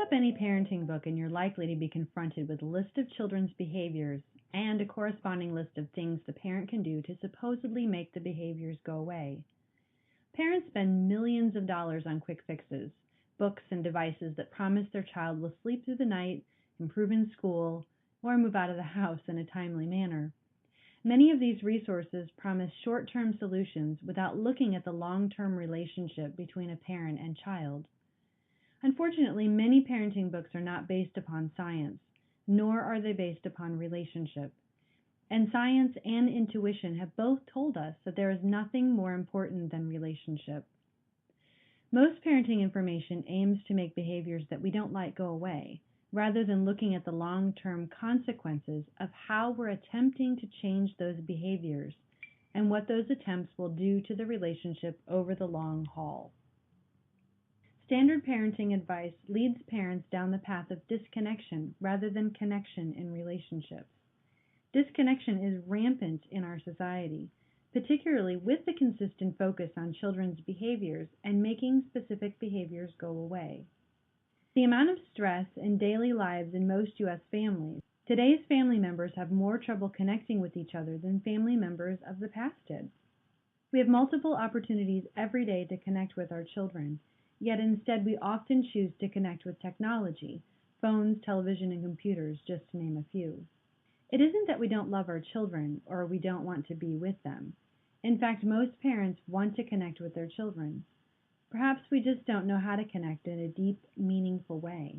Pick up any parenting book and you're likely to be confronted with a list of children's behaviors and a corresponding list of things the parent can do to supposedly make the behaviors go away. Parents spend millions of dollars on quick fixes, books and devices that promise their child will sleep through the night, improve in school, or move out of the house in a timely manner. Many of these resources promise short-term solutions without looking at the long-term relationship between a parent and child. Unfortunately, many parenting books are not based upon science, nor are they based upon relationship. And science and intuition have both told us that there is nothing more important than relationship. Most parenting information aims to make behaviors that we don't like go away, rather than looking at the long-term consequences of how we're attempting to change those behaviors and what those attempts will do to the relationship over the long haul. Standard parenting advice leads parents down the path of disconnection rather than connection in relationships. Disconnection is rampant in our society, particularly with the consistent focus on children's behaviors and making specific behaviors go away. The amount of stress in daily lives in most U.S. families, today's family members have more trouble connecting with each other than family members of the past did. We have multiple opportunities every day to connect with our children, yet instead we often choose to connect with technology, phones, television, and computers, just to name a few. It isn't that we don't love our children or we don't want to be with them. In fact, most parents want to connect with their children. Perhaps we just don't know how to connect in a deep, meaningful way.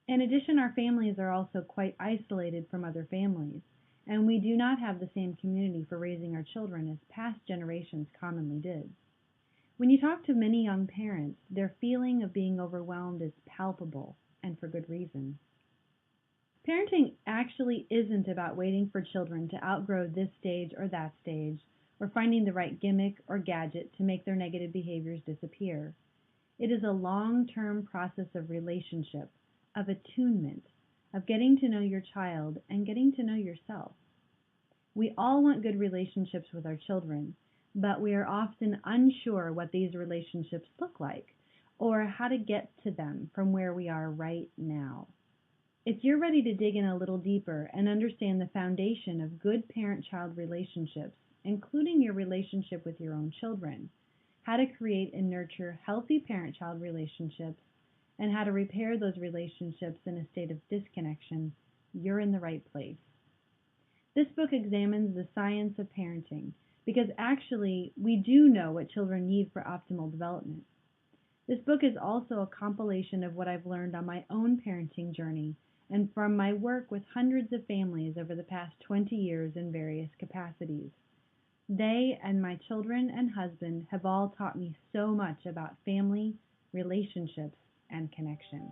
In addition, our families are also quite isolated from other families, and we do not have the same community for raising our children as past generations commonly did. When you talk to many young parents, their feeling of being overwhelmed is palpable, and for good reason. Parenting actually isn't about waiting for children to outgrow this stage or that stage, or finding the right gimmick or gadget to make their negative behaviors disappear. It is a long-term process of relationship, of attunement, of getting to know your child and getting to know yourself. We all want good relationships with our children, but we are often unsure what these relationships look like or how to get to them from where we are right now. If you're ready to dig in a little deeper and understand the foundation of good parent-child relationships, including your relationship with your own children, how to create and nurture healthy parent-child relationships, and how to repair those relationships in a state of disconnection, you're in the right place. This book examines the science of parenting, because actually we do know what children need for optimal development. This book is also a compilation of what I've learned on my own parenting journey and from my work with hundreds of families over the past 20 years in various capacities. They and my children and husband have all taught me so much about family, relationships, and connection.